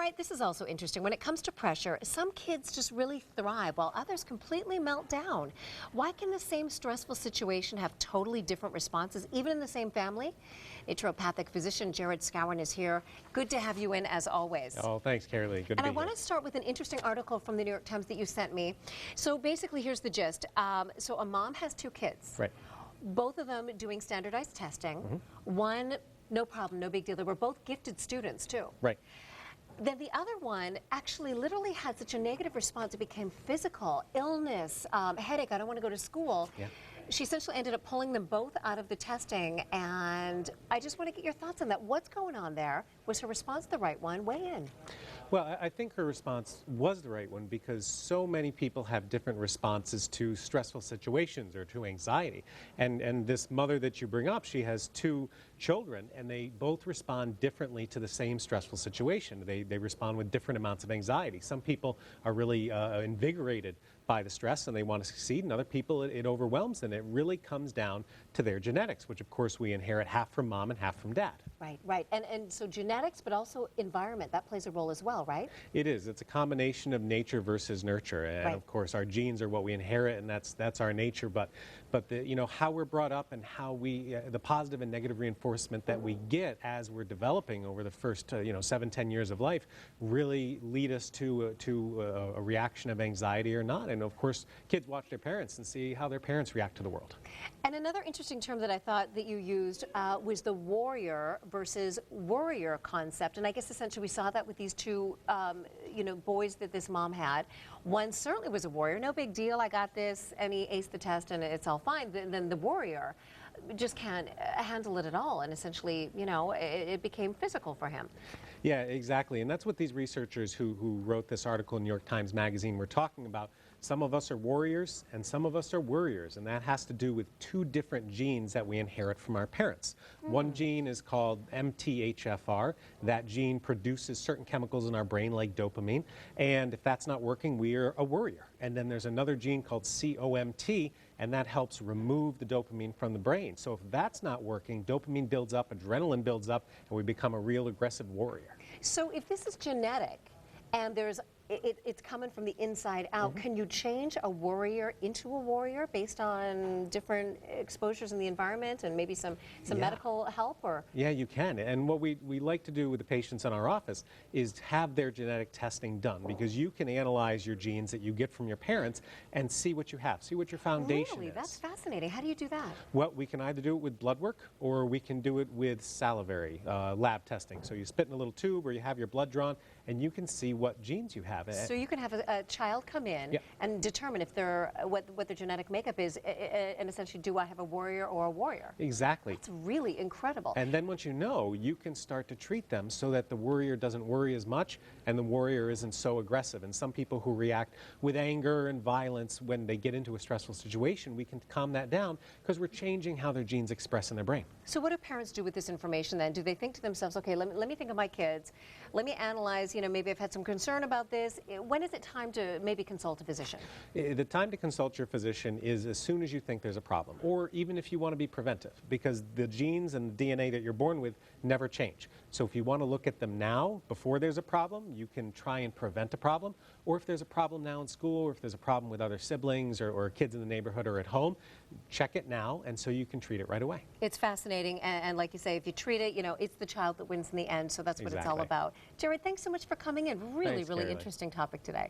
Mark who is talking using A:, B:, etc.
A: right, this is also interesting. When it comes to pressure, some kids just really thrive while others completely melt down. Why can the same stressful situation have totally different responses, even in the same family? Naturopathic physician Jared Scowen is here. Good to have you in as always.
B: Oh, thanks, Carolee. Good to be here.
A: And I want to start with an interesting article from the New York Times that you sent me. So basically, here's the gist. So a mom has two kids.
B: Right.
A: Both of them doing standardized testing. One, no problem, no big deal. They were both gifted students, too.
B: Right.
A: Then the other one actually literally had such a negative response. It became physical, illness, headache, I don't want to go to school.
B: Yeah.
A: She essentially ended up pulling them both out of the testing, and I just want to get your thoughts on that. What's going on there? Was her response the right one? Weigh in.
B: Well, I think her response was the right one because so many people have different responses to stressful situations or to anxiety. And this mother that you bring up, she has two children, and they both respond differently to the same stressful situation. They respond with different amounts of anxiety. Some people are really invigorated by the stress and they want to succeed, and other people it overwhelms them. It really comes down to their genetics, which of course we inherit half from mom and half from dad.
A: Right, right. And so genetics, but also environment, that plays a role as well, right?
B: It is. It's a combination of nature versus nurture, and
A: Right.
B: of course our genes are what we inherit, and that's our nature. But the, how we're brought up and how we the positive and negative reinforcement that we get as we're developing over the first 7-10 years of life really lead us to a reaction of anxiety or not. And of course, kids watch their parents and see how their parents react to the world.
A: And another interesting term that I thought that you used was the warrior versus worrier concept. And I guess essentially we saw that with these two, boys that this mom had. One certainly was a warrior, no big deal, I got this, and he aced the test and it's all fine. Then the warrior just can't handle it at all, and essentially, it became physical for him.
B: Yeah, exactly. And that's what these researchers who wrote this article in New York Times Magazine were talking about. Some of us are warriors and some of us are worriers, and that has to do with two different genes that we inherit from our parents. One gene is called MTHFR. That gene produces certain chemicals in our brain like dopamine, and if that's not working, we are a worrier. And then there's another gene called COMT, and that helps remove the dopamine from the brain. So if that's not working, dopamine builds up, adrenaline builds up, and we become a real aggressive warrior.
A: So if this is genetic and it's coming from the inside out, can you change a worrier into a warrior based on different exposures in the environment and maybe some medical help? Or
B: Yeah, you can. And what we like to do with the patients in our office is have their genetic testing done, because you can analyze your genes that you get from your parents and see what you have, see what your foundation
A: Really?
B: is.
A: That's fascinating. How do you do that?
B: Well, we can either do it with blood work or we can do it with salivary lab testing. So you spit in a little tube or you have your blood drawn and you can see what genes you have.
A: So you can have a child come in and determine if what their genetic makeup is, and essentially, do I have a warrior or a warrior?
B: Exactly.
A: It's really incredible.
B: And then once you know, you can start to treat them so that the warrior doesn't worry as much and the warrior isn't so aggressive. And some people who react with anger and violence when they get into a stressful situation, we can calm that down because we're changing how their genes express in their brain.
A: So what do parents do with this information then? Do they think to themselves, okay, let me think of my kids, let me analyze, maybe I've had some concern about this. When is it time to maybe consult a physician?
B: The time to consult your physician is as soon as you think there's a problem, or even if you want to be preventive, because the genes and the DNA that you're born with never change. So if you want to look at them now, before there's a problem, you can try and prevent a problem. Or if there's a problem now in school, or if there's a problem with other siblings or kids in the neighborhood or at home, check it now, and so you can treat it right away.
A: It's fascinating, and like you say, if you treat it, it's the child that wins in the end, so that's what it's all about. Jared, thanks so much for coming in. Really,
B: Thanks,
A: really
B: Carolee.
A: interesting topic today.